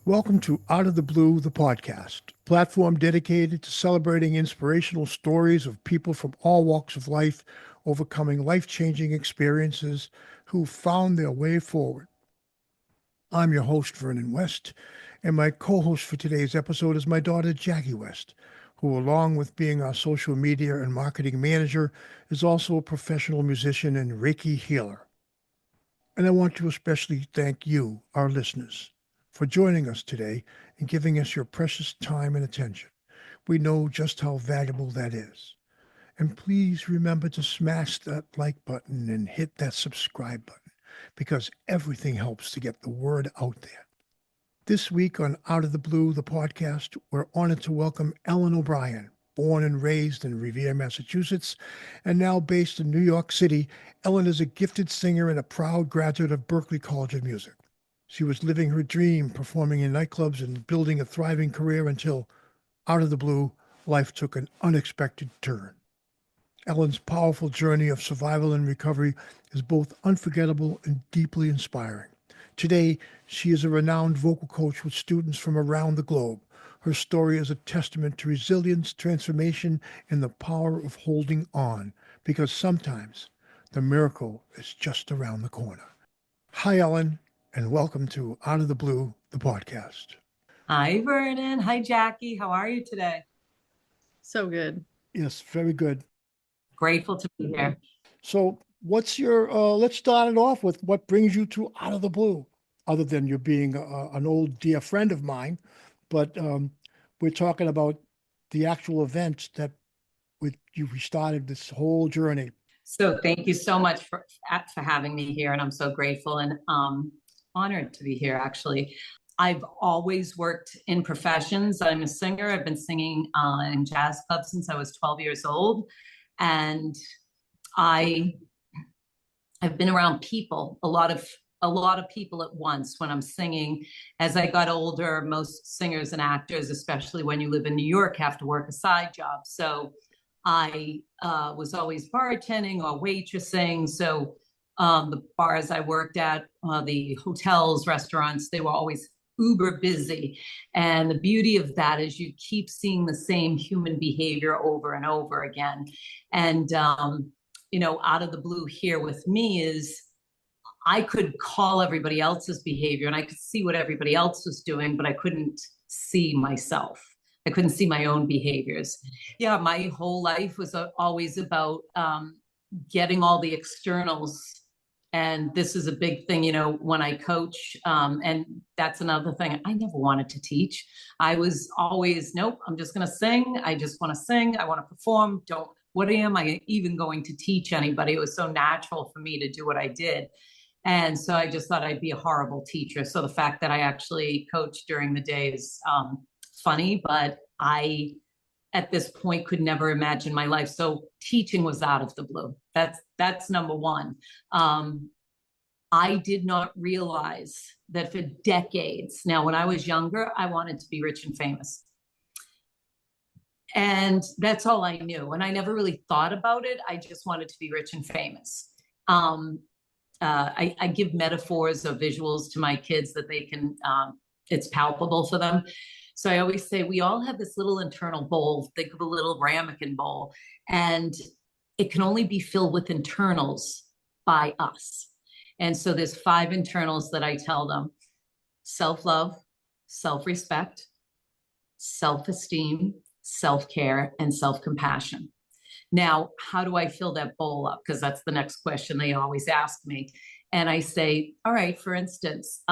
Welcome to Out of the Blue, the podcast, a platform dedicated to celebrating inspirational stories of people from all walks of life overcoming life-changing experiences who found their way forward. I'm your host, Vernon West, and my co-host for today's episode is my daughter, Jackie West, who, along with being our social media and marketing manager, is also a professional musician and Reiki healer. And I want to especially thank you, our listeners, for joining us today and giving us your precious time and attention. We know just how valuable that is. And please remember to smash that like button and hit that subscribe button because everything helps to get the word out there. This week on Out of the Blue, the podcast, we're honored to welcome Ellen O'Brien. Born and raised in Revere, Massachusetts, and now based in New York City, Ellen is a gifted singer and a proud graduate of Berklee College of Music. She was living her dream, performing in nightclubs and building a thriving career until, out of the blue, life took an unexpected turn. Ellen's powerful journey of survival and recovery is both unforgettable and deeply inspiring. Today, she is a renowned vocal coach with students from around the globe. Her story is a testament to resilience, transformation, and the power of holding on, because sometimes the miracle is just around the corner. Hi, Ellen, and welcome to Out of the Blue, the podcast. Hi, Vernon. Hi, Jackie. How are you today? So good. Yes, very good. Grateful to be here. So what's your, let's start it off with what brings you to Out of the Blue, other than you being an old dear friend of mine. But we're talking about the actual event that we started this whole journey. So thank you so much for having me here. And I'm so grateful and honored to be here, actually. I've always worked in professions. I'm a singer. I've been singing in jazz clubs since I was 12 years old. And I've been around people, a lot of people at once when I'm singing. As I got older, most singers and actors, especially when you live in New York, have to work a side job. So I was always bartending or waitressing. So the bars I worked at, the hotels, restaurants, they were always uber busy. And the beauty of that is you keep seeing the same human behavior over and over again. And, out of the blue here with me is I could call everybody else's behavior and I could see what everybody else was doing, but I couldn't see myself. I couldn't see my own behaviors. Yeah, my whole life was always about getting all the externals. And this is a big thing, when I coach. And that's another thing. I never wanted to teach. I was always, nope, I'm just going to sing. I just want to sing. I want to perform. What am I even going to teach anybody? It was so natural for me to do what I did. And so I just thought I'd be a horrible teacher. So the fact that I actually coach during the day is funny, but I, at this point, could never imagine my life. So teaching was out of the blue. That's number one. I did not realize that for decades. Now, when I was younger, I wanted to be rich and famous. And that's all I knew. And I never really thought about it. I just wanted to be rich and famous. I give metaphors or visuals to my kids that they can, it's palpable for them. So I always say, we all have this little internal bowl, think of a little ramekin bowl, and it can only be filled with internals by us. And so there's 5 internals that I tell them: self-love, self-respect, self-esteem, self-care, and self-compassion. Now, how do I fill that bowl up? Because that's the next question they always ask me. And I say, all right, for instance,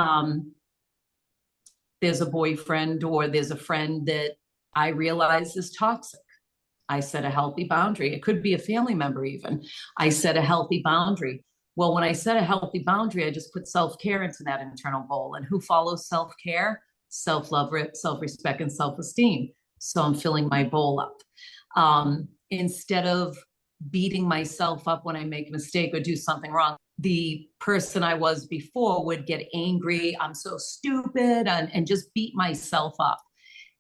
there's a boyfriend or there's a friend that I realize is toxic. I set a healthy boundary. It could be a family member even. I set a healthy boundary. Well, when I set a healthy boundary, I just put self-care into that internal bowl. And who follows self-care? Self-love, self-respect, and self-esteem. So I'm filling my bowl up. Instead of beating myself up when I make a mistake or do something wrong, the person I was before would get angry. I'm so stupid and just beat myself up.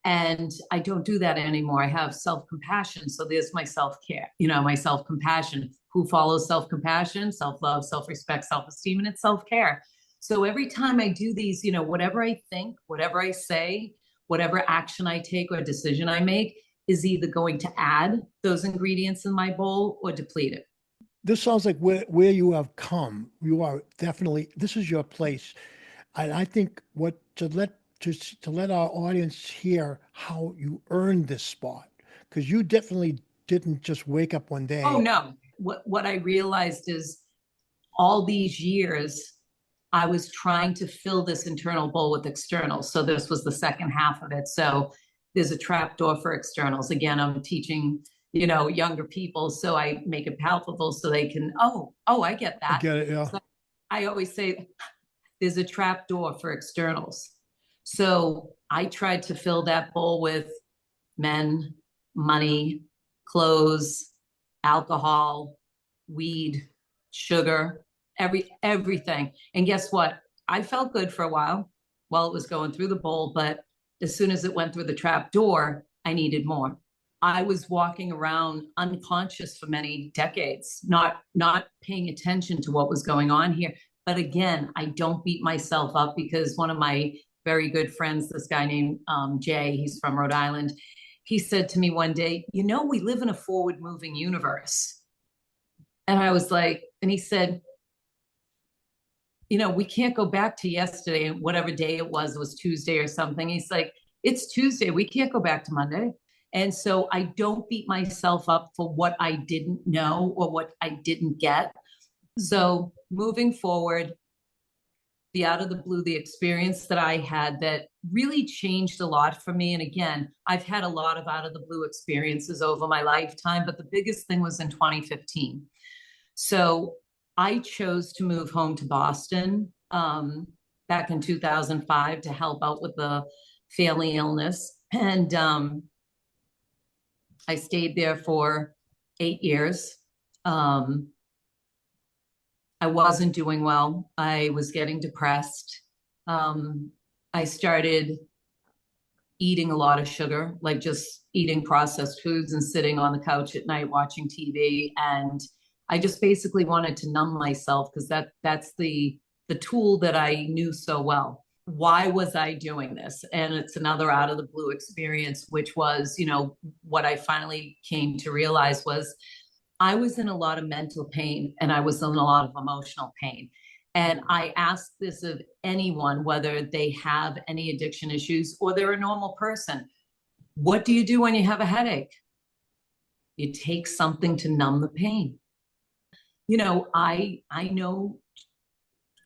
And I don't do that anymore. I have self-compassion. So there's my self-care, my self-compassion. Who follows self-compassion? Self-love, self-respect, self-esteem, and it's self-care. So every time I do these, whatever I think, whatever I say, whatever action I take or decision I make is either going to add those ingredients in my bowl or deplete it. This sounds like where you have come. You are definitely, this is your place. And I think what to let our audience hear how you earned this spot, because you definitely didn't just wake up one Oh day. no. What I realized is all these years I was trying to fill this internal bowl with externals. So this was the second half of it. So there's a trap door for externals. Again, I'm teaching, younger people. So I make it palpable so they can, I get I that. get it, yeah. So I always say there's a trap door for externals. So I tried to fill that bowl with men, money, clothes, alcohol, weed, sugar, everything. And guess what? I felt good for a while it was going through the bowl, but as soon as it went through the trap door, I needed more. I was walking around unconscious for many decades, not paying attention to what was going on here. But again, I don't beat myself up because one of my very good friends, this guy named Jay, he's from Rhode Island, he said to me one day, we live in a forward moving universe. And I was like, and he said, we can't go back to yesterday, whatever day it was Tuesday or something. He's like, it's Tuesday. We can't go back to Monday. And so I don't beat myself up for what I didn't know or what I didn't get. So moving forward, the out of the blue, the experience that I had that really changed a lot for me. And again, I've had a lot of out of the blue experiences over my lifetime, but the biggest thing was in 2015. So I chose to move home to Boston back in 2005 to help out with the family illness. And I stayed there for 8 years. I wasn't doing well. I was getting depressed. I started eating a lot of sugar, like just eating processed foods and sitting on the couch at night watching TV. And I just basically wanted to numb myself because that's the tool that I knew so well. Why was I doing this? And it's another out of the blue experience, which was, what I finally came to realize was I was in a lot of mental pain and I was in a lot of emotional pain. And I ask this of anyone, whether they have any addiction issues or they're a normal person. What do you do when you have a headache? You take something to numb the pain. I know,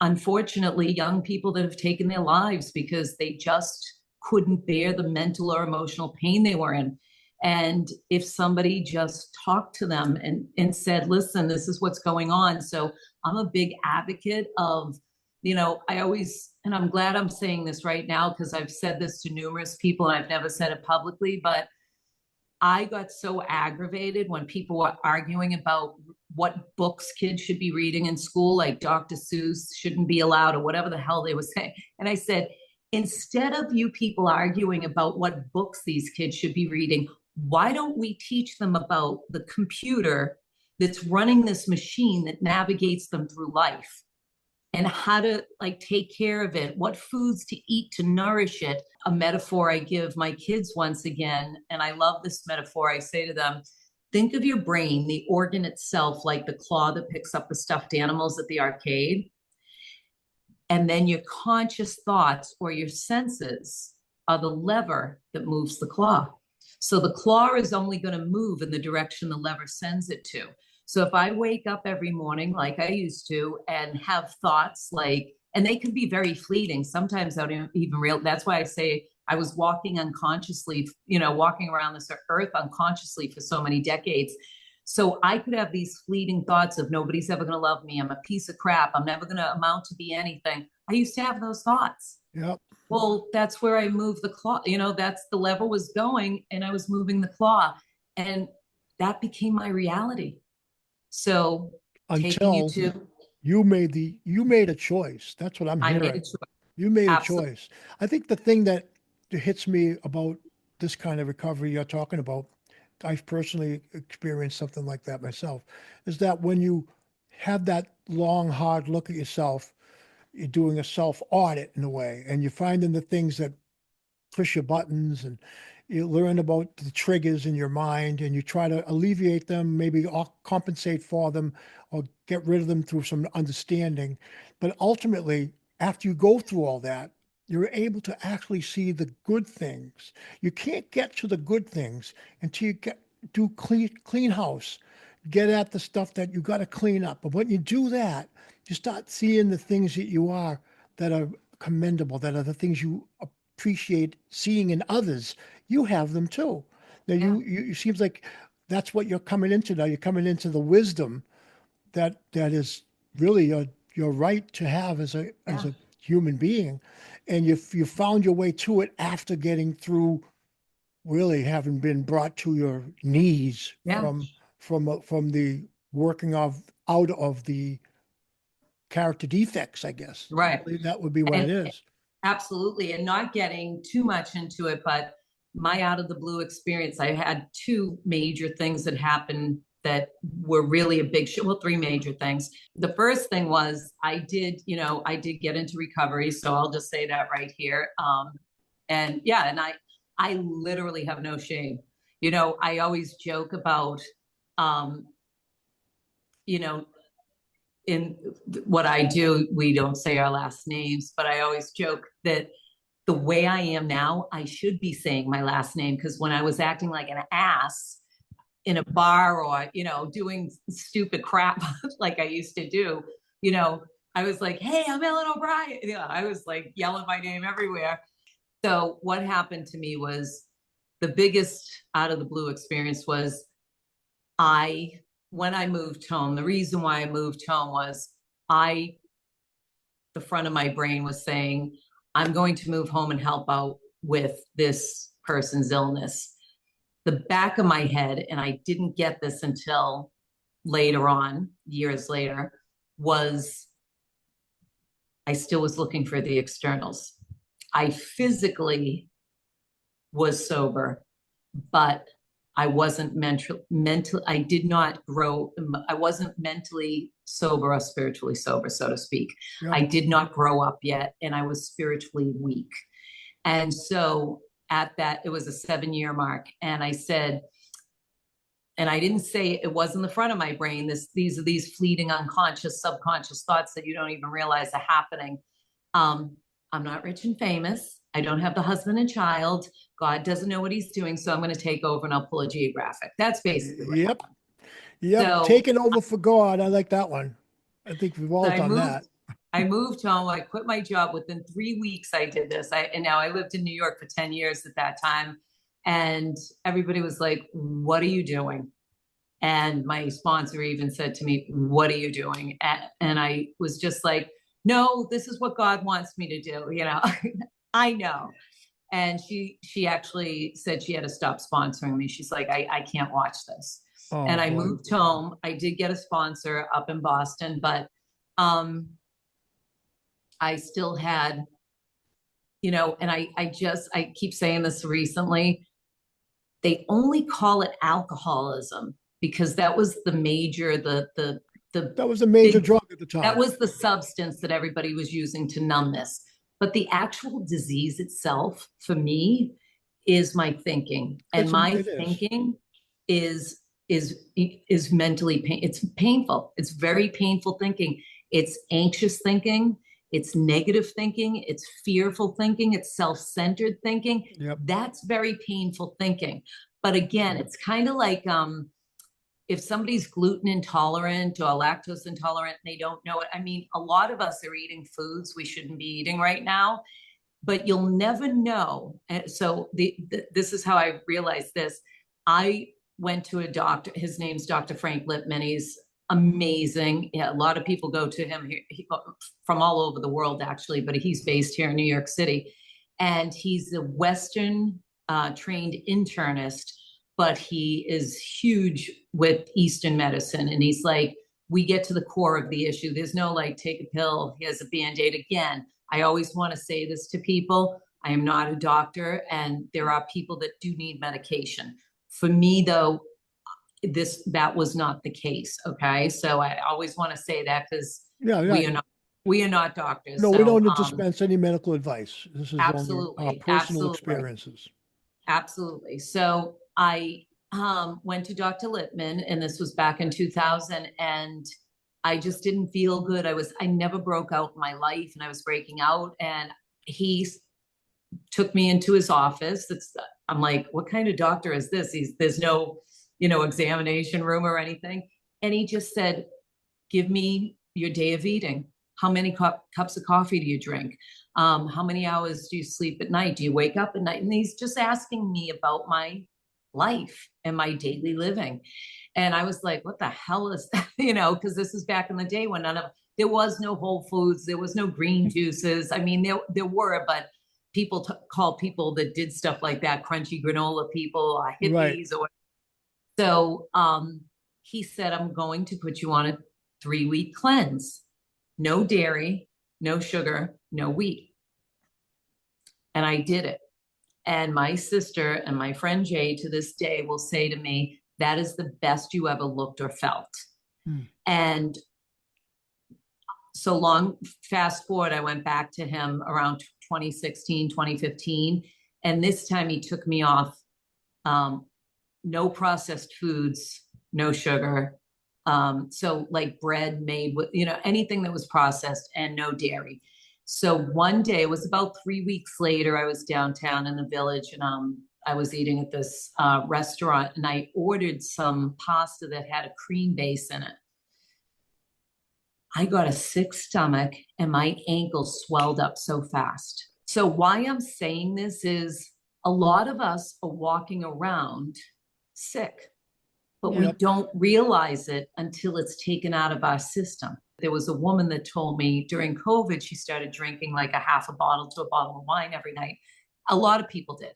unfortunately, young people that have taken their lives because they just couldn't bear the mental or emotional pain they were in. And if somebody just talked to them and said, listen, this is what's going on. So I'm a big advocate of, I always, and I'm glad I'm saying this right now because I've said this to numerous people and I've never said it publicly, but I got so aggravated when people were arguing about what books kids should be reading in school, like Dr. Seuss shouldn't be allowed or whatever the hell they were saying. And I said, instead of you people arguing about what books these kids should be reading, why don't we teach them about the computer that's running this machine that navigates them through life and how to take care of it, what foods to eat to nourish it. A metaphor I give my kids once again, and I love this metaphor, I say to them, think of your brain, the organ itself, like the claw that picks up the stuffed animals at the arcade. And then your conscious thoughts or your senses are the lever that moves the claw. So the claw is only going to move in the direction the lever sends it to. So if I wake up every morning like I used to and have thoughts and they can be very fleeting. Sometimes I don't even realize. That's why I say I was walking unconsciously, walking around this earth unconsciously for so many decades. So I could have these fleeting thoughts of nobody's ever going to love me. I'm a piece of crap. I'm never going to amount to be anything. I used to have those thoughts. Yep. Well, that's where I moved the claw. That's the lever was going and I was moving the claw. And that became my reality. So Until you made a choice. That's what I'm I hearing. made a choice. You made Absolutely. a choice. I think the thing that hits me about this kind of recovery you're talking about, I've personally experienced something like that myself, is that when you have that long, hard look at yourself you're doing a self audit in a way, and you're finding the things that push your buttons, and you learn about the triggers in your mind, and you try to alleviate them, maybe compensate for them or get rid of them through some understanding. But ultimately, after you go through all that, you're able to actually see the good things. You can't get to the good things until you do clean house, get at the stuff that you got to clean up. But when you do that, you start seeing the things that you are that are commendable, that are the things you appreciate seeing in others. You have them too. Now Yeah. you it seems like that's what you're coming into now. You're coming into the wisdom that is really your right to have as Yeah. a human being, and you found your way to it after getting through really having been brought to your knees Yeah. from the working of out of the character defects, I guess. Right. Really, that would be what it And is. absolutely. And not getting too much into it, but my out of the blue experience, I had two major things that happened that were really a big well, three major things. The first thing was I did get into recovery. So I'll just say that right here. And yeah, and I literally have no shame. I always joke about, um, you know, in what I do, we don't say our last names, but I always joke that the way I am now, I should be saying my last name, because when I was acting like an ass in a bar or, doing stupid crap like I used to do, I was like, hey, I'm Ellen O'Brien. I was like yelling my name everywhere. So what happened to me was the biggest out of the blue experience was when I moved home, the reason why I moved home was the front of my brain was saying, I'm going to move home and help out with this person's illness. The back of my head, and I didn't get this until later on, years later, was I still was looking for the externals. I physically was sober, but I wasn't I did not grow. I wasn't mentally sober or spiritually sober, so to speak. Yep. I did not grow up yet, and I was spiritually weak. And so at that, it was a 7-year mark. And I said, and I didn't say it was in the front of my brain, these are these fleeting unconscious, subconscious thoughts that you don't even realize are happening. I'm not rich and famous. I don't have the husband and child. God doesn't know what he's doing, so I'm going to take over and I'll pull a geographic. That's basically what Yep. happened. Yep. So, Taking over for God. I like that one. I think we've all so done that. I moved home. I quit my job. Within 3 weeks, I did this. And now I lived in New York for 10 years at that time. And everybody was like, what are you doing? And my sponsor even said to me, what are you doing? And I was just like, no, this is what God wants me to do. I know. And she actually said she had to stop sponsoring me. She's like, I can't watch this. Oh, And I boy. moved home. I did get a sponsor up in Boston, but I still had, and I keep saying this recently, they only call it alcoholism because that was the major, That was a major big, drug at the time. that was the substance that everybody was using to numb this. But the actual disease itself, for me, is my thinking, and my thinking is mentally it's painful. It's very painful thinking. It's anxious thinking. It's negative thinking. It's fearful thinking. It's self-centered thinking. Yep. That's very painful thinking. But again, it's kind of like if somebody's gluten intolerant or lactose intolerant, they don't know it. I mean, a lot of us are eating foods we shouldn't be eating right now, but you'll never know. And so this is how I realized this. I went to a doctor. His name's Dr. Frank Lipman. He's amazing. Yeah, a lot of people go to him from all over the world, actually, but he's based here in New York City. And he's a Western trained internist, but he is huge with Eastern medicine. And he's like, we get to the core of the issue. There's no like, take a pill, here's a Band-Aid. Again, I always want to say this to people. I am not a doctor, and there are people that do need medication. For me, though, that was not the case. Okay. So I always want to say that because we are not We are not doctors. No, we So, don't dispense any medical advice. This is only our absolutely, personal absolutely, experiences. absolutely. So I went to Dr. Littman, and this was back in 2000, and I just didn't feel good. I never broke out in my life, and I was breaking out, and he took me into his office. I'm like, what kind of doctor is this? There's no, examination room or anything. And he just said, give me your day of eating. How many cups of coffee do you drink? How many hours do you sleep at night? Do you wake up at night? And he's just asking me about my life and my daily living. And I was like, what the hell is that? Because this is back in the day when there was no Whole Foods, there was no green juices. I mean, there were, but people call people that did stuff like that crunchy granola people, hippies, Right. or so. He said, I'm going to put you on a 3-week cleanse. No dairy, no sugar, no wheat. And I did it. And my sister and my friend Jay to this day will say to me, that is the best you ever looked or felt. And so fast forward, I went back to him around 2016, 2015. And this time he took me off no processed foods, no sugar. So like bread made with, anything that was processed, and no dairy. So one day, it was about 3 weeks later, I was downtown in the village, and I was eating at this restaurant, and I ordered some pasta that had a cream base in it. I got a sick stomach, and my ankle swelled up so fast. So why I'm saying this is a lot of us are walking around sick, but we don't realize it until it's taken out of our system. There was a woman that told me during COVID, she started drinking like a half a bottle to a bottle of wine every night. A lot of people did.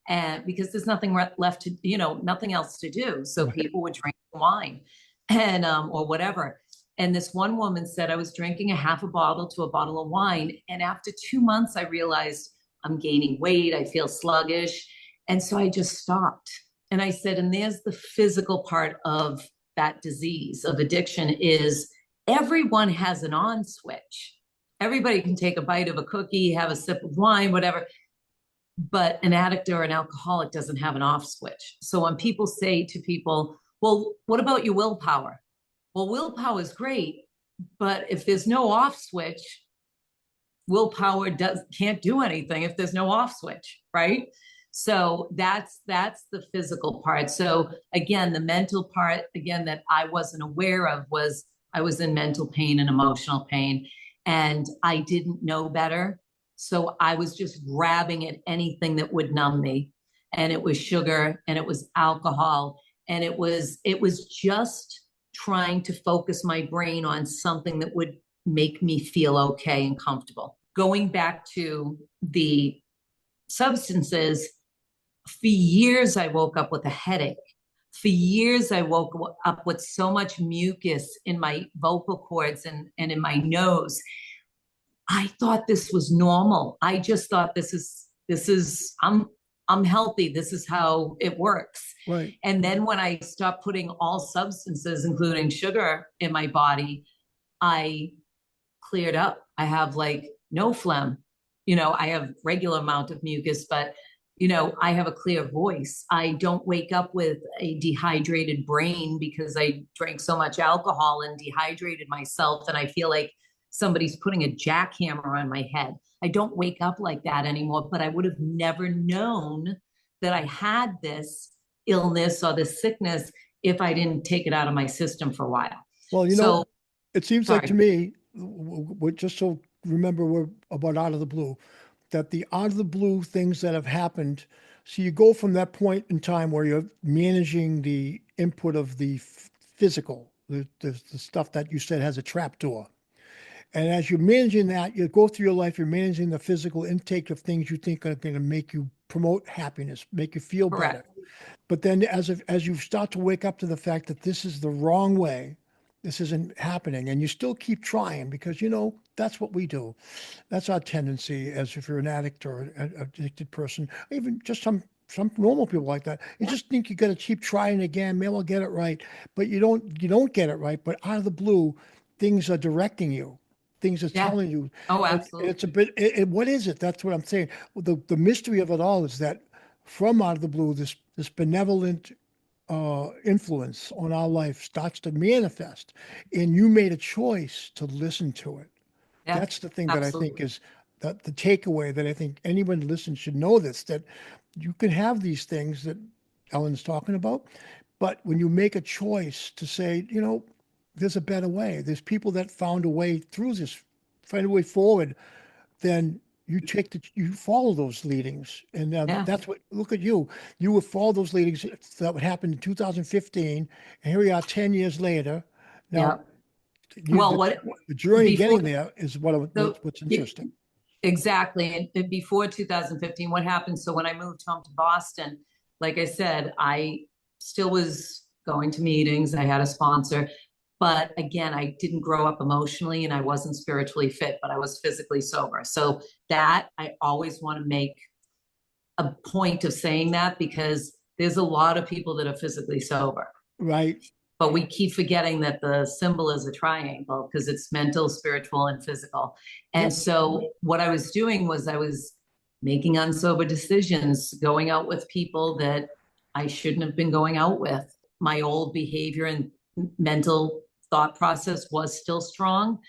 And because there's nothing left to, nothing else to do. So people would drink wine and, or whatever. And this one woman said, I was drinking a half a bottle to a bottle of wine. And after 2 months, I realized I'm gaining weight. I feel sluggish. And so I just stopped. And I said, and there's the physical part of that disease of addiction is everyone has an on switch. Everybody can take a bite of a cookie, have a sip of wine, whatever. But an addict or an alcoholic doesn't have an off switch. So when people say to people, well, what about your willpower? Well, willpower is great, but if there's no off switch, willpower can't do anything if there's no off switch, right? So that's the physical part. So again, the mental part, again, that I wasn't aware of was I was in mental pain and emotional pain, and I didn't know better. So I was just grabbing at anything that would numb me. And it was sugar, and it was alcohol, and it was just trying to focus my brain on something that would make me feel okay and comfortable. Going back to the substances, for years, I woke up with a headache. For years, I woke up with so much mucus in my vocal cords and in my nose. I thought this was normal. I just thought this is I'm healthy. This is how it works. Right. And then when I stopped putting all substances, including sugar, in my body, I cleared up. I have like no phlegm. I have regular amount of mucus, but I have a clear voice. I don't wake up with a dehydrated brain because I drank so much alcohol and dehydrated myself, and I feel like somebody's putting a jackhammer on my head. I don't wake up like that anymore, but I would have never known that I had this illness or this sickness if I didn't take it out of my system for a while. Well, it seems like to sorry. me, we're just so remember we're about out of the blue, that the out of the blue things that have happened. So you go from that point in time where you're managing the input of the physical, the stuff that you said has a trap door. And as you're managing that, you go through your life, you're managing the physical intake of things you think are going to make you promote happiness, make you feel Correct. better. But then as you start to wake up to the fact that this is the wrong way, this isn't happening, and you still keep trying because, that's what we do. That's our tendency as if you're an addict or an addicted person, even just some normal people like that. You just think you got to keep trying again. Maybe I'll get it right, but you don't get it right. But out of the blue, things are directing you. things are Yeah. telling you. Oh, And absolutely. it's a bit, what is it? That's what I'm saying. Well, the mystery of it all is that from out of the blue, this benevolent influence on our life starts to manifest, and you made a choice to listen to it. Yeah, That's the thing that I think absolutely. is the takeaway that I think anyone listens should know this, that you can have these things that Ellen's talking about, but when you make a choice to say, there's a better way, there's people that found a way through this, find a way forward, then you follow those leadings. And Yeah. that's what, look at you. You would follow those leadings that would happen in 2015. And here we are 10 years later. Yeah. Now, you, Well, the, what the journey before getting there is so what's yeah, interesting. exactly. And before 2015, what happened? So when I moved home to Boston, like I said, I still was going to meetings. I had a sponsor, but again, I didn't grow up emotionally and I wasn't spiritually fit, but I was physically sober. So that I always want to make a point of saying that because there's a lot of people that are physically sober. Right. But we keep forgetting that the symbol is a triangle because it's mental, spiritual, and physical. And Yep. so what I was doing was I was making unsober decisions, going out with people that I shouldn't have been going out with. My old behavior and mental thought process was still strong.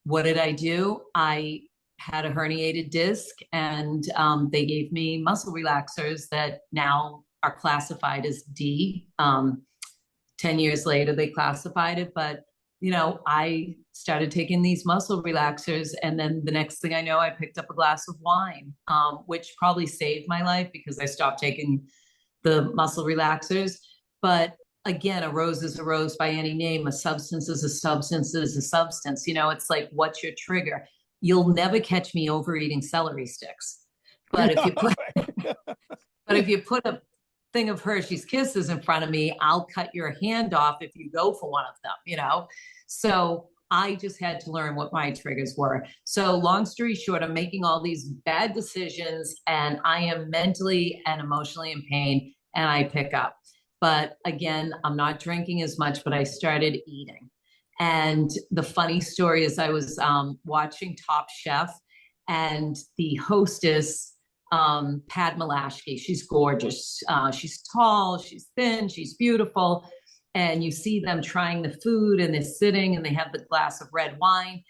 What did I do? I had a herniated disc and they gave me muscle relaxers that now are classified as D. 10 years later, they classified it. But, I started taking these muscle relaxers. And then the next thing I know, I picked up a glass of wine, which probably saved my life because I stopped taking the muscle relaxers. But again, a rose is a rose by any name. A substance is a substance is a substance. It's like, what's your trigger? You'll never catch me overeating celery sticks. But if you put, but if you put a thing of Hershey's Kisses in front of me, I'll cut your hand off if you go for one of them. So I just had to learn what my triggers were. So long story short, I'm making all these bad decisions and I am mentally and emotionally in pain and I pick up. But again, I'm not drinking as much, but I started eating. And the funny story is I was watching Top Chef and the hostess Padma Lashke. She's gorgeous. She's tall, she's thin, she's beautiful. And you see them trying the food and they're sitting and they have the glass of red wine.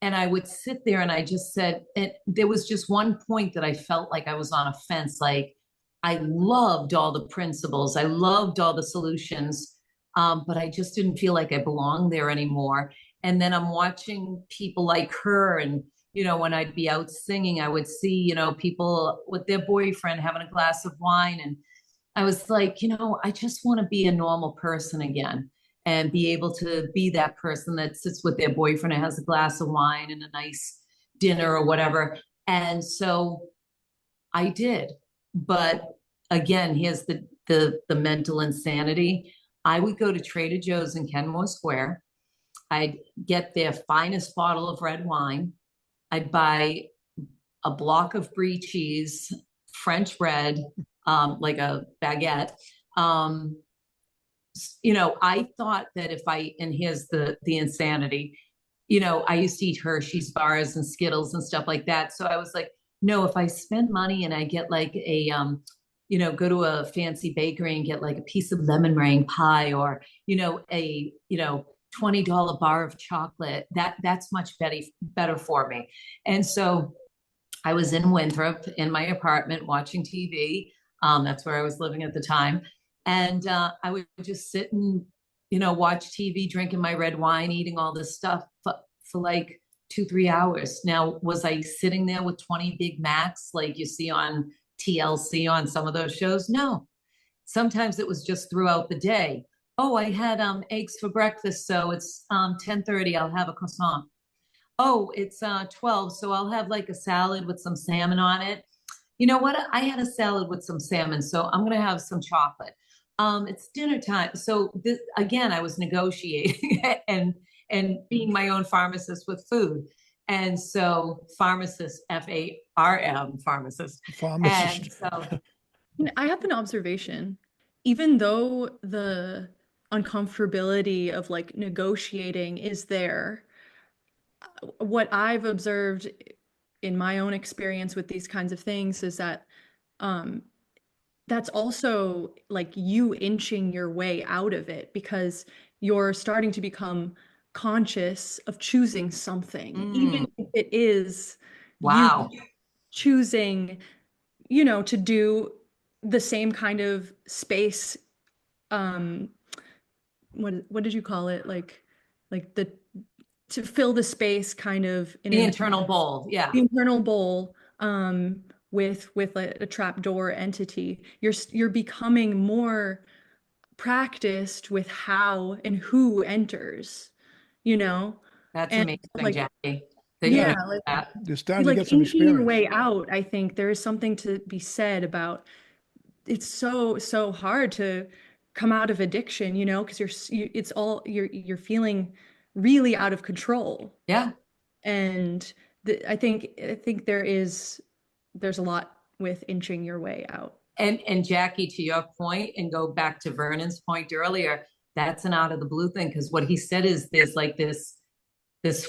And I would sit there and I just said, there was just one point that I felt like I was on a fence. Like I loved all the principles, I loved all the solutions, but I just didn't feel like I belonged there anymore. And then I'm watching people like her and when I'd be out singing, I would see, people with their boyfriend having a glass of wine. And I was like, I just want to be a normal person again and be able to be that person that sits with their boyfriend and has a glass of wine and a nice dinner or whatever. And so I did. But again, here's the mental insanity. I would go to Trader Joe's in Kenmore Square. I'd get their finest bottle of red wine. I'd buy a block of brie cheese, French bread, like a baguette. I thought that and here's the insanity, I used to eat Hershey's bars and Skittles and stuff like that. So I was like, no, if I spend money and I get like go to a fancy bakery and get like a piece of lemon meringue pie or, a, $20 bar of chocolate, that's much better for me. And so I was in Winthrop in my apartment watching TV. That's where I was living at the time. And I would just sit and, watch TV, drinking my red wine, eating all this stuff for like 2-3 hours. Now, was I sitting there with 20 Big Macs like you see on TLC on some of those shows? No. Sometimes it was just throughout the day. Oh, I had eggs for breakfast, so it's 10:30. I'll have a croissant. Oh, it's 12, so I'll have like a salad with some salmon on it. You know what? I had a salad with some salmon, so I'm gonna have some chocolate. It's dinner time. So this again, I was negotiating and being my own pharmacist with food. And so pharmacist, FARM pharmacist. And Pharmacist. so I have an observation. Even though the uncomfortability of like negotiating is there, what I've observed in my own experience with these kinds of things is that um, that's also like you inching your way out of it because you're starting to become conscious of choosing something, even if it is you Wow. choosing, to do the same kind of space. Um, what did you call it? Like the to fill the space kind of in The an internal bowl. Yeah. the internal bowl with a trapdoor entity. You're becoming more practiced with how and who enters, you know? That's And amazing, like, Jackie, that you yeah, know like that. You're starting to like get some inching your experience. way out, I think there is something to be said about it's so hard to come out of addiction, because it's all you're feeling really out of control. Yeah. And I think there's a lot with inching your way out. And Jackie, to your point, and go back to Vernon's point earlier, that's an out of the blue thing, because what he said is there's like this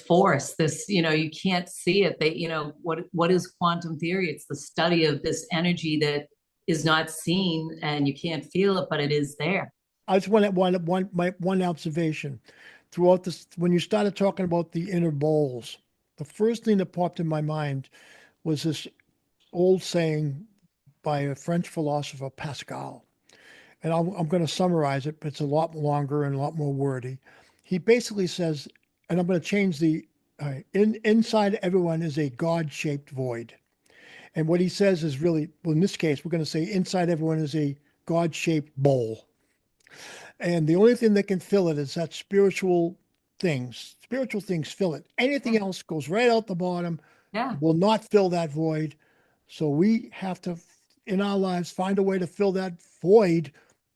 force, this, you can't see it. They, what is quantum theory? It's the study of this energy that is not seen and you can't feel it, but it is there. I just want to one observation throughout this. When you started talking about the inner bowls, the first thing that popped in my mind was this old saying by a French philosopher, Pascal. And I'm going to summarize it, but it's a lot longer and a lot more wordy. He basically says, and I'm going to change inside everyone is a God-shaped void. And what he says is really, well, in this case, we're going to say inside everyone is a God-shaped bowl. And the only thing that can fill it is that spiritual things. Spiritual things fill it. Anything else goes right out the bottom, Yeah. will not fill that void. So we have to, in our lives, find a way to fill that void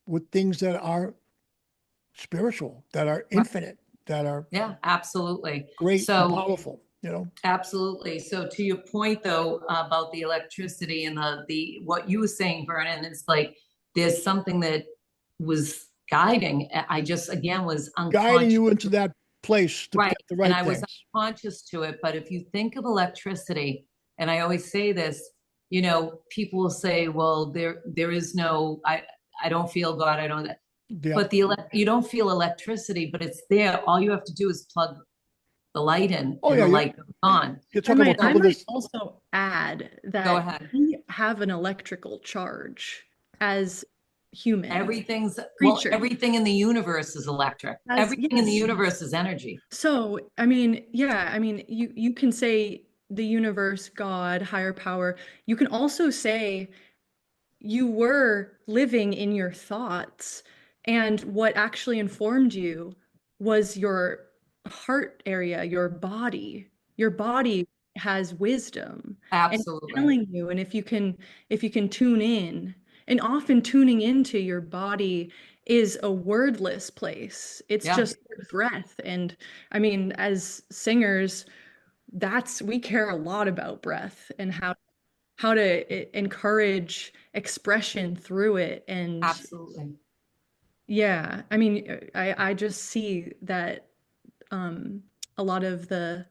with things that are spiritual, that are infinite, that are Yeah, absolutely. great and So powerful. absolutely. So to your point though, about the electricity and the what you were saying, Vernon, is like there's something that was guiding. I just again was Guiding unconscious. you into that place to Right. pick the And right I was things. unconscious to it. But if you think of electricity, and I always say this, people will say, well, there is no, I don't feel God, I don't, Yeah. but you don't feel electricity, but it's there. All you have to do is plug the light in Oh and yeah, the light goes on. you're I talking might about I people might this. also add Go that ahead. we have an electrical charge as humans, creatures. Everything in the universe is electric. As Everything in the yes. universe is energy. So, I mean, yeah, I mean, you can say the universe, God, higher power. You can also say you were living in your thoughts, and what actually informed you was your heart area, your body. Your body has wisdom and it's Absolutely. telling you, and if you can tune in, and often tuning into your body is a wordless place. It's Yeah. just your breath. And I mean, as singers, that's we care a lot about breath and how to encourage expression through it. And Absolutely. yeah, I mean, I just see that um, a lot of the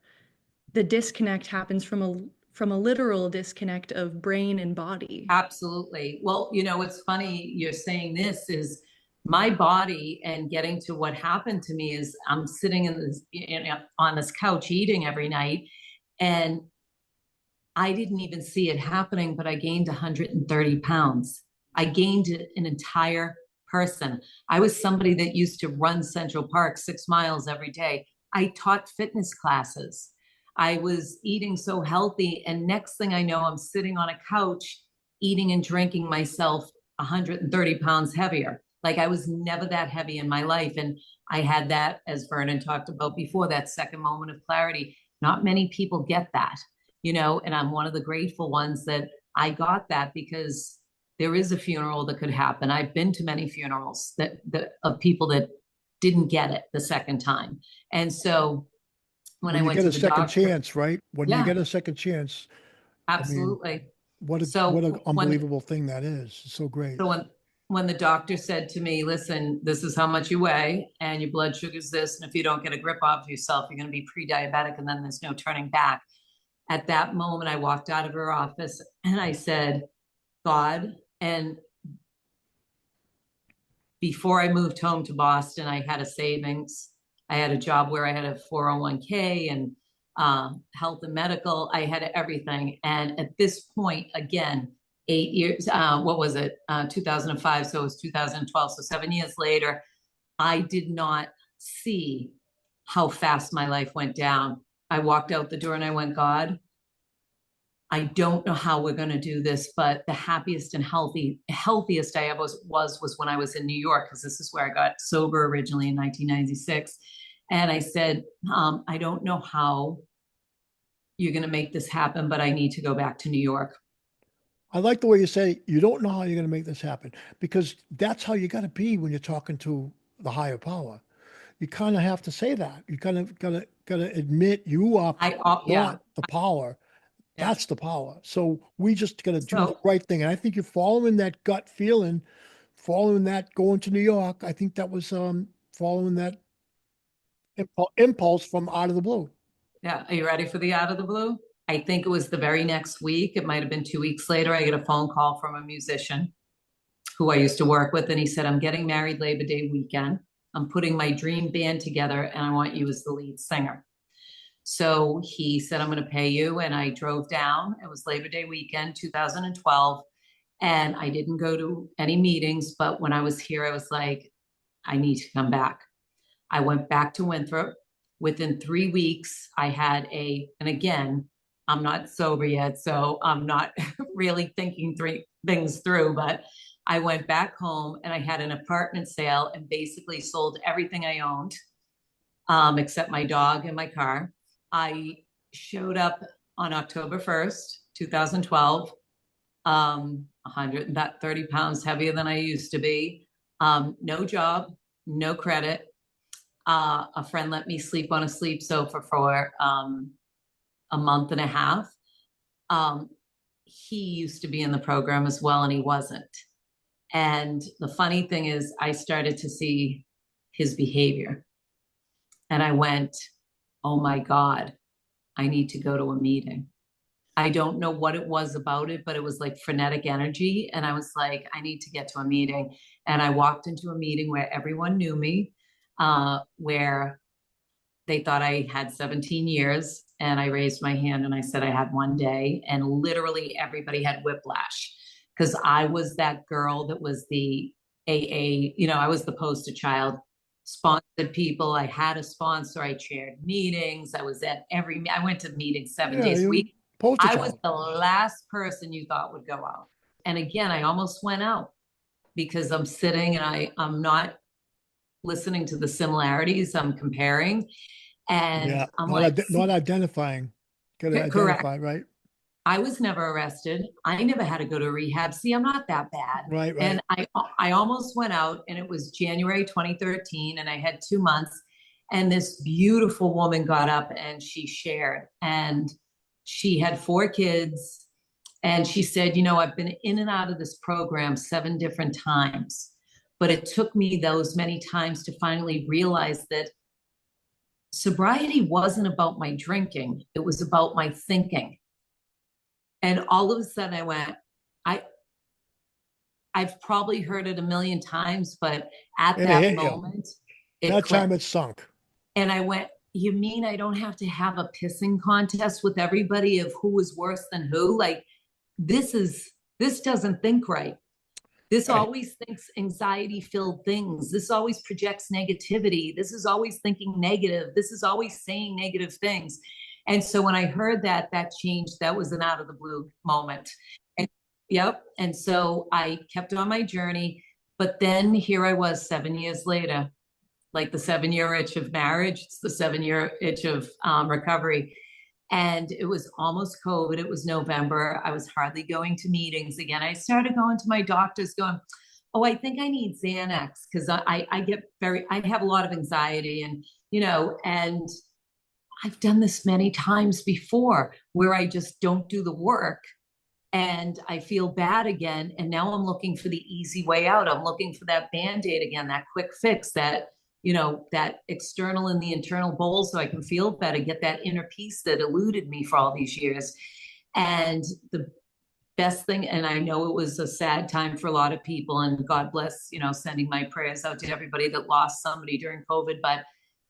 disconnect happens from a literal disconnect of brain and body. Absolutely. Well, it's funny you're saying this is my body, and getting to what happened to me is I'm sitting in this, on this couch eating every night, and I didn't even see it happening, but I gained 130 pounds. I gained an entire person. I was somebody that used to run Central Park 6 miles every day. I taught fitness classes. I was eating so healthy. And next thing I know, I'm sitting on a couch eating and drinking myself 130 pounds heavier. Like I was never that heavy in my life. And I had that, as Vernon talked about before, that second moment of clarity. Not many people get that, and I'm one of the grateful ones that I got that, because there is a funeral that could happen. I've been to many funerals that of people that didn't get it the second time. And so when I When you went get to a the second doctor, chance, right? When you yeah, get a second chance, I mean, absolutely. what So an when unbelievable thing that is. It's so great. so when when the doctor said to me, listen, this is how much you weigh and your blood sugar is this. And if you don't get a grip off yourself, you're going to be pre-diabetic and then there's no turning back. At that moment, I walked out of her office and I said, God, and before I moved home to Boston, I had a savings. I had a job where I had a 401k and health and medical. I had everything. And at this point, again, 8 years, what was it? 2005. So it was 2012. So 7 years later, I did not see how fast my life went down. I walked out the door and I went, God, I don't know how we're going to do this, but the happiest and healthiest I ever was when I was in New York, because this is where I got sober originally in 1996. And I said, I don't know how you're going to make this happen, but I need to go back to New York. I like the way you say you don't know how you're going to make this happen, because that's how you got to be when you're talking to the higher power. You kind of have to say that. You kind of gotta admit you are not the power. Yeah. That's the power. So we just got to do the So- right thing. And I think you're following that gut feeling, following that going to New York. I think that was following that impulse from out of the blue. Yeah. Are you ready for the out of the blue? I think it was the very next week. It might have been 2 weeks later. I get a phone call from a musician who I used to work with. And he said, I'm getting married Labor Day weekend. I'm putting my dream band together and I want you as the lead singer. So he said, I'm going to pay you. And I drove down. It was Labor Day weekend, 2012. And I didn't go to any meetings. But when I was here, I was like, I need to come back. I went back to Winthrop. Within 3 weeks, I had and again, I'm not sober yet, so I'm not really thinking things through, but I went back home and I had an apartment sale and basically sold everything I owned, except my dog and my car. I showed up on October 1st, 2012, 130 pounds heavier than I used to be. No job, no credit. A friend let me sleep on a sleep sofa for a month and a half. He used to be in the program as well, and he wasn't. And the funny thing is, I started to see his behavior. And I went, oh my God, I need to go to a meeting. I don't know what it was about it, but it was like frenetic energy. And I was like, I need to get to a meeting. And I walked into a meeting where everyone knew me, where they thought I had 17 years. And I raised my hand and I said I had 1 day. And literally everybody had whiplash, because I was that girl that was the AA, I was the poster child, sponsored people. I had a sponsor. I chaired meetings. I went to meetings 7 days a week. I was the last person you thought would go out. And again, I almost went out because I'm sitting and I'm not listening to the similarities. I'm comparing. And I'm not identifying. Got to identify, right? I was never arrested. I never had to go to rehab. See, I'm not that bad. Right. And I almost went out, and it was January 2013, and I had 2 months. And this beautiful woman got up and she shared, and she had 4 kids. And she said, I've been in and out of this program 7 different times, but it took me those many times to finally realize that sobriety wasn't about my drinking. It was about my thinking. And all of a sudden I went, I've probably heard it a million times, but at that moment, time it sunk. And I went, you mean I don't have to have a pissing contest with everybody of who was worse than who? Like, this doesn't think right. This always thinks anxiety-filled things. This always projects negativity. This is always thinking negative. This is always saying negative things. And so when I heard that changed. That was an out of the blue moment. And so I kept on my journey. But then here I was 7 years later, like the 7-year itch of marriage. It's the 7-year itch of recovery. And it was almost COVID. It was November. I was hardly going to meetings again. I started going to my doctors going, oh, I think I need Xanax, because I have a lot of anxiety, and, and I've done this many times before where I just don't do the work and I feel bad again. And now I'm looking for the easy way out. I'm looking for that Band-Aid again, that quick fix, that, that external and the internal bowl so I can feel better, get that inner peace that eluded me for all these years. And the best thing, and I know it was a sad time for a lot of people, and God bless, sending my prayers out to everybody that lost somebody during COVID, but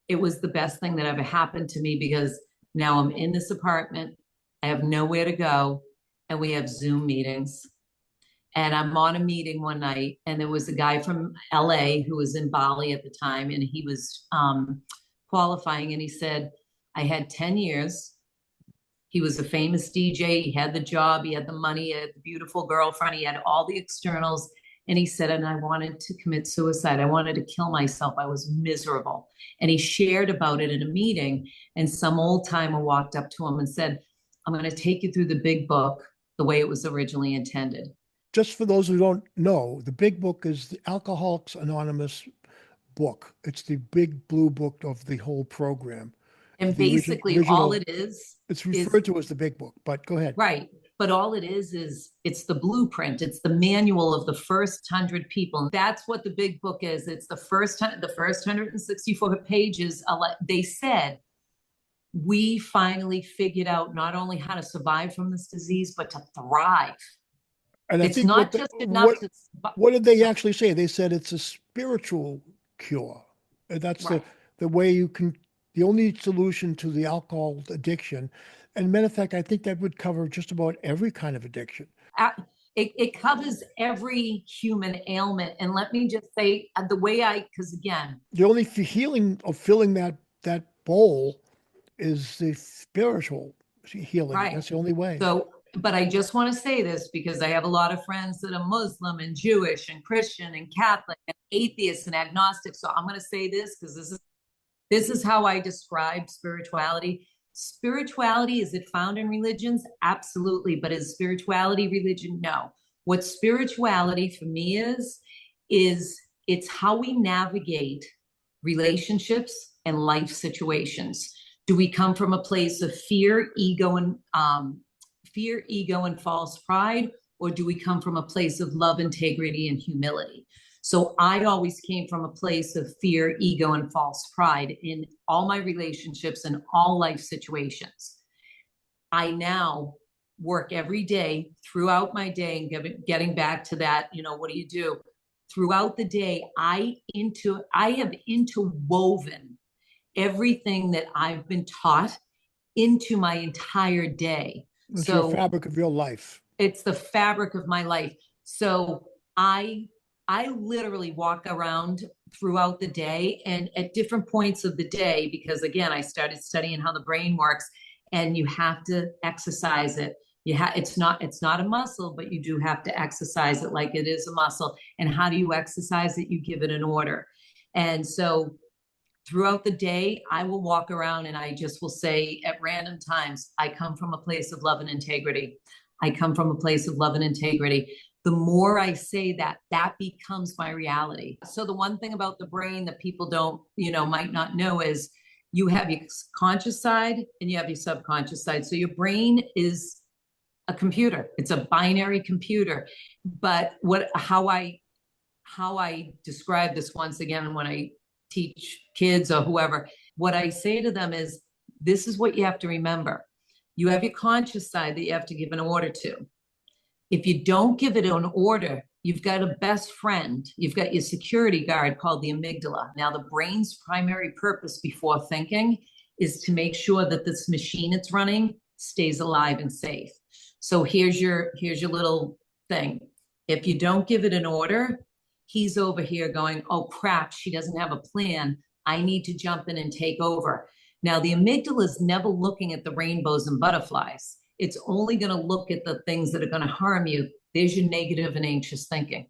it was the best thing that ever happened to me, because now I'm in this apartment, I have nowhere to go, and we have Zoom meetings. And I'm on a meeting one night, and there was a guy from LA who was in Bali at the time, and he was qualifying, and he said, I had 10 years. He was a famous DJ. He had the job. He had the money. He had the beautiful girlfriend. He had all the externals. And he said, and I wanted to commit suicide. I wanted to kill myself. I was miserable. And he shared about it in a meeting. And some old timer walked up to him and said, I'm going to take you through the big book the way it was originally intended. Just for those who don't know, the big book is the Alcoholics Anonymous book. It's the big blue book of the whole program. And The basically all it is. It's referred to as the big book, but go ahead. Right. But all it is it's the blueprint. It's the manual of the first 100 people. That's what the big book is. It's the first 164 pages. They said, we finally figured out not only how to survive from this disease, but to thrive. And it's not just enough to. What did they actually say? They said it's a spiritual cure. And that's right. the way you can, the only solution to the alcohol addiction. And matter of fact, I think that would cover just about every kind of addiction. It covers every human ailment. And let me just say the way because again, the only healing of filling that bowl is the spiritual healing. Right. That's the only way. So, but I just want to say this because I have a lot of friends that are Muslim and Jewish and Christian and Catholic and atheists and agnostic. So I'm going to say this because this is how I describe spirituality. Spirituality, is it found in religions? Absolutely. But is spirituality religion? No. What spirituality for me is it's how we navigate relationships and life situations. Do we come from a place of fear, ego, and false pride, or do we come from a place of love, integrity, and humility? So I always came from a place of fear, ego, and false pride in all my relationships and all life situations. I now work every day throughout my day, and getting back to that, what do you do? Throughout the day, I have interwoven everything that I've been taught into my entire day. It's the fabric of your life. It's the fabric of my life. So I literally walk around throughout the day, and at different points of the day, because again, I started studying how the brain works, and you have to exercise it. It's not a muscle, but you do have to exercise it like it is a muscle. And how do you exercise it? You give it an order. And so throughout the day, I will walk around and I just will say at random times, I come from a place of love and integrity. I come from a place of love and integrity. The more I say that, that becomes my reality. So the one thing about the brain that people don't, might not know is you have your conscious side and you have your subconscious side. So your brain is a computer. It's a binary computer. But how I describe this once again when I teach kids or whoever, what I say to them is, this is what you have to remember. You have your conscious side that you have to give an order to. If you don't give it an order, you've got a best friend. You've got your security guard called the amygdala. Now, the brain's primary purpose before thinking is to make sure that this machine it's running stays alive and safe. So here's your little thing. If you don't give it an order, he's over here going, oh crap, she doesn't have a plan. I need to jump in and take over. Now, the amygdala is never looking at the rainbows and butterflies. It's only going to look at the things that are going to harm you. There's your negative and anxious thinking.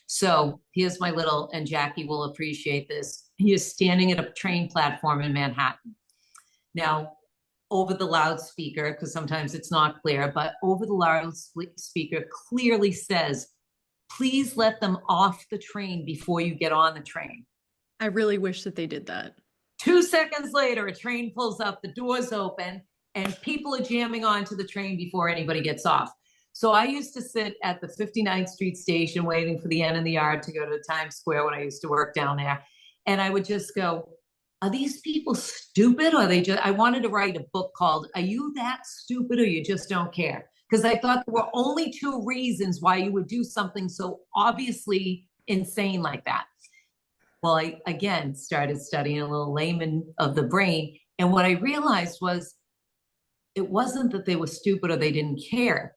So here's my little, and Jackie will appreciate this. He is standing at a train platform in Manhattan. Now, over the loudspeaker, because sometimes it's not clear, but over the loudspeaker clearly says, please let them off the train before you get on the train. I really wish that they did that. 2 seconds later, a train pulls up, the doors open, and people are jamming onto the train before anybody gets off. So I used to sit at the 59th Street station waiting for the end of the yard to go to Times Square when I used to work down there. And I would just go, are these people stupid? Or they just, I wanted to write a book called, Are You That Stupid or You Just Don't Care? Because I thought there were only two reasons why you would do something so obviously insane like that. Well, I again started studying a little layman of the brain. And what I realized was it wasn't that they were stupid or they didn't care.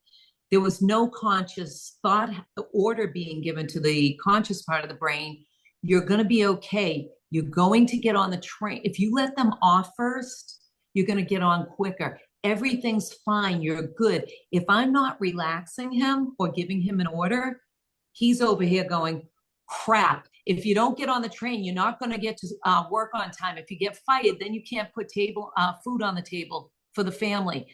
There was no conscious thought order being given to the conscious part of the brain. You're going to be okay. You're going to get on the train. If you let them off first, you're going to get on quicker. Everything's fine. You're good. If I'm not relaxing him or giving him an order, he's over here going, crap. If you don't get on the train, you're not going to get to work on time. If you get fired, then you can't put food on the table for the family.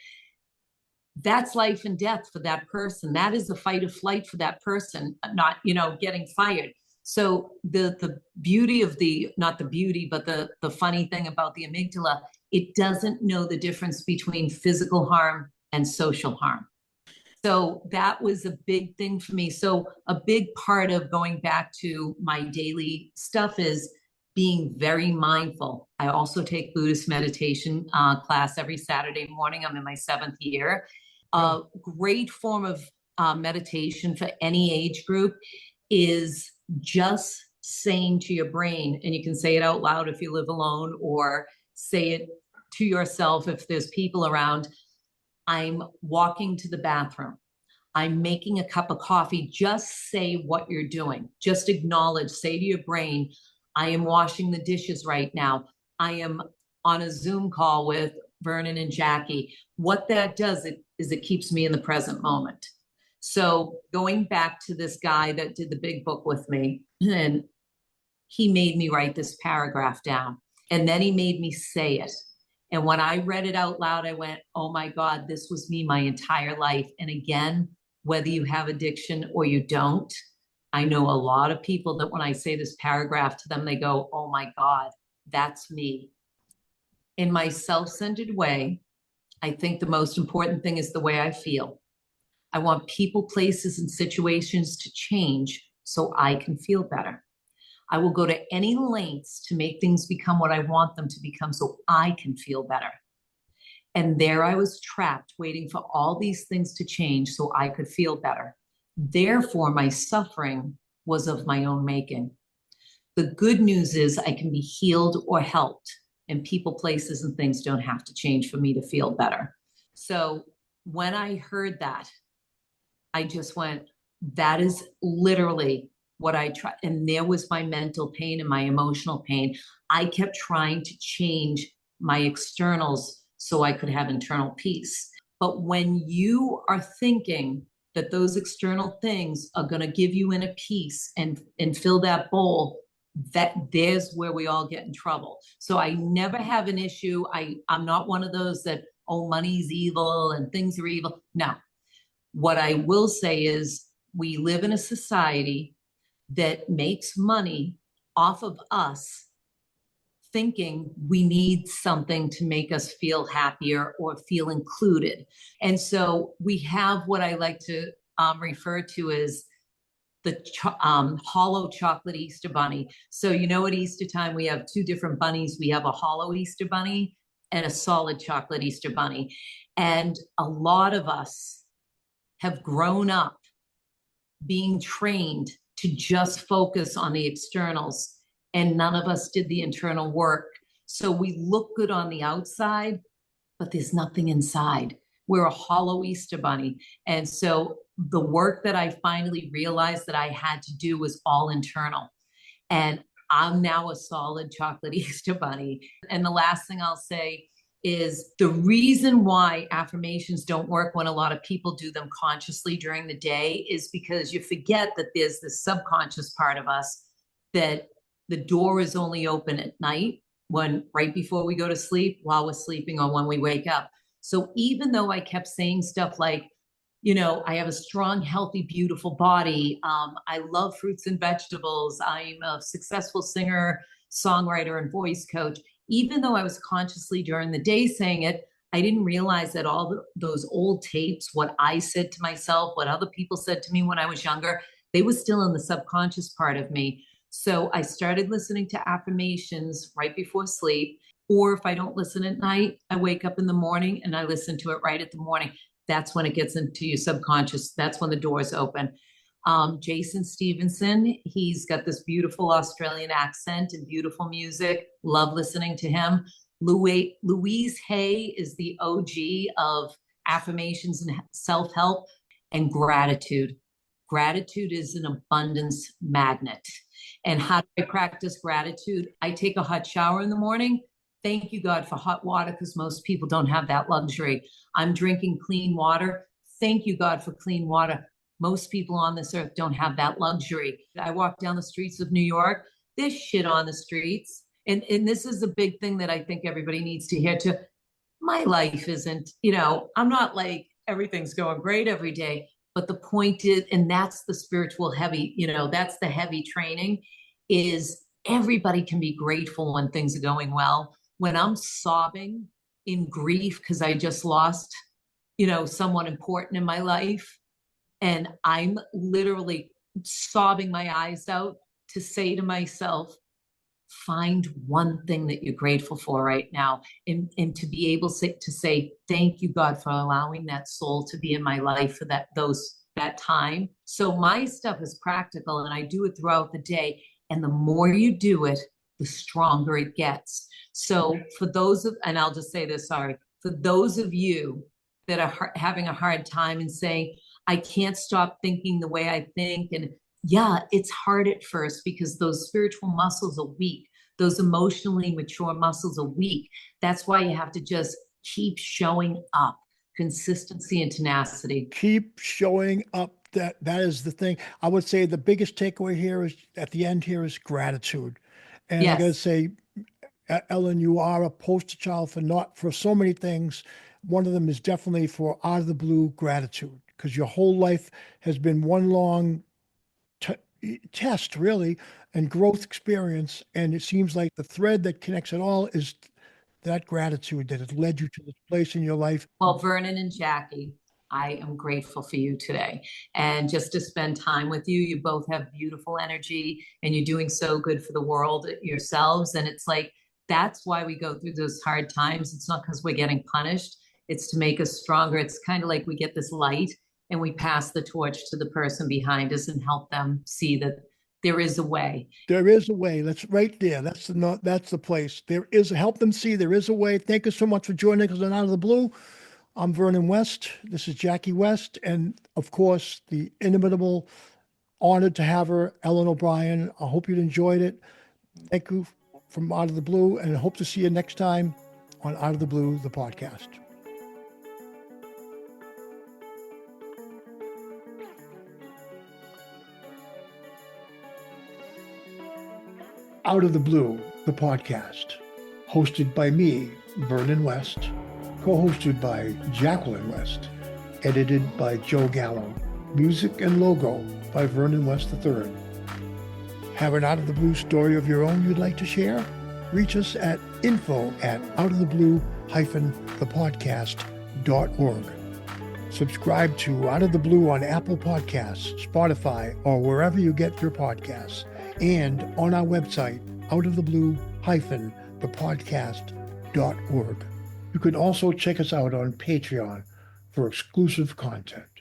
That's life and death for that person. That is the fight or flight for that person, not, getting fired. So the beauty of not the beauty, but the funny thing about the amygdala, it doesn't know the difference between physical harm and social harm. So that was a big thing for me. So a big part of going back to my daily stuff is being very mindful. I also take Buddhist meditation class every Saturday morning. I'm in my 7th year. A great form of meditation for any age group is just saying to your brain, and you can say it out loud if you live alone, or say it to yourself if there's people around. I'm walking to the bathroom. I'm making a cup of coffee. Just say what you're doing. Just acknowledge, say to your brain, I am washing the dishes right now. I am on a Zoom call with Vernon and Jackie. What that does is it keeps me in the present moment. So going back to this guy that did the big book with me, and he made me write this paragraph down, and then he made me say it. And when I read it out loud, I went, oh my God, this was me my entire life. And again, whether you have addiction or you don't, I know a lot of people that when I say this paragraph to them, they go, oh my God, that's me. In my self-centered way, I think the most important thing is the way I feel. I want people, places, and situations to change so I can feel better. I will go to any lengths to make things become what I want them to become so I can feel better. And there I was trapped, waiting for all these things to change so I could feel better. Therefore, my suffering was of my own making. The good news is I can be healed or helped, and people, places, and things don't have to change for me to feel better. So when I heard that, I just went, that is literally what I tried. And there was my mental pain and my emotional pain. I kept trying to change my externals so I could have internal peace. But when you are thinking that those external things are going to give you inner peace and fill that bowl, there's where we all get in trouble. So I never have an issue. I'm not one of those that, oh, money's evil and things are evil. No. What I will say is we live in a society that makes money off of us thinking we need something to make us feel happier or feel included. And so we have what I like to refer to as the hollow chocolate Easter bunny. So at Easter time, we have two different bunnies. We have a hollow Easter bunny and a solid chocolate Easter bunny. And a lot of us have grown up being trained to just focus on the externals, and none of us did the internal work. So we look good on the outside, but there's nothing inside. We're a hollow Easter bunny. And so the work that I finally realized that I had to do was all internal. And I'm now a solid chocolate Easter bunny. And the last thing I'll say is the reason why affirmations don't work when a lot of people do them consciously during the day is because you forget that there's this subconscious part of us that the door is only open at night, when right before we go to sleep, while we're sleeping, or when we wake up. So even though I kept saying stuff like, I have a strong, healthy, beautiful body. I love fruits and vegetables. I'm a successful singer, songwriter, and voice coach. Even though I was consciously during the day saying it, I didn't realize that those old tapes, what I said to myself, what other people said to me when I was younger, they were still in the subconscious part of me. So I started listening to affirmations right before sleep. Or if I don't listen at night, I wake up in the morning and I listen to it right at the morning. That's when it gets into your subconscious. That's when the doors open. Jason Stevenson, he's got this beautiful Australian accent and beautiful music. Love listening to him. Louise Hay is the OG of affirmations and self-help, and gratitude. Gratitude is an abundance magnet. And how do I practice gratitude? I take a hot shower in the morning. Thank you, God, for hot water, because most people don't have that luxury. I'm drinking clean water. Thank you, God, for clean water. Most people on this earth don't have that luxury. I walk down the streets of New York. There's shit on the streets. And this is a big thing that I think everybody needs to hear too. My life isn't, I'm not like everything's going great every day. But the point is, and that's the spiritual heavy, that's the heavy training, is everybody can be grateful when things are going well. When I'm sobbing in grief because I just lost, someone important in my life, and I'm literally sobbing my eyes out to say to myself, find one thing that you're grateful for right now, and to be able to say, thank you, God, for allowing that soul to be in my life for that time. So my stuff is practical, and I do it throughout the day. And the more you do it, the stronger it gets. So and I'll just say this, sorry, for those of you that are having a hard time and saying, I can't stop thinking the way I think, and yeah, it's hard at first because those spiritual muscles are weak. Those emotionally mature muscles are weak. That's why you have to just keep showing up. Consistency and tenacity. Keep showing up. That is the thing. I would say the biggest takeaway here is at the end here is gratitude. And Yes. I gotta say, Ellen, you are a poster child for so many things. One of them is definitely for out of the blue gratitude, because your whole life has been one long test, really, and growth experience. And it seems like the thread that connects it all is that gratitude that has led you to this place in your life. Well, Vernon and Jackie, I am grateful for you today. And just to spend time with you, you both have beautiful energy and you're doing so good for the world yourselves. And it's like, that's why we go through those hard times. It's not because we're getting punished. It's to make us stronger. It's kind of like we get this light and we pass the torch to the person behind us and help them see that there is a way. There is a way. That's right there. That's the place. Help them see there is a way. Thank you so much for joining us on Out of the Blue. I'm Vernon West. This is Jackie West. And of course, the inimitable, honored to have her, Ellen O'Brien. I hope you enjoyed it. Thank you from Out of the Blue, and I hope to see you next time on Out of the Blue, the podcast. Out of the Blue, the podcast, hosted by me, Vernon West, co-hosted by Jacqueline West, edited by Joe Gallo, music and logo by Vernon West III. Have an Out of the Blue story of your own you'd like to share? Reach us at info@outoftheblue-thepodcast.org. Subscribe to Out of the Blue on Apple Podcasts, Spotify, or wherever you get your podcasts, and on our website, outoftheblue-thepodcast.org. You can also check us out on Patreon for exclusive content.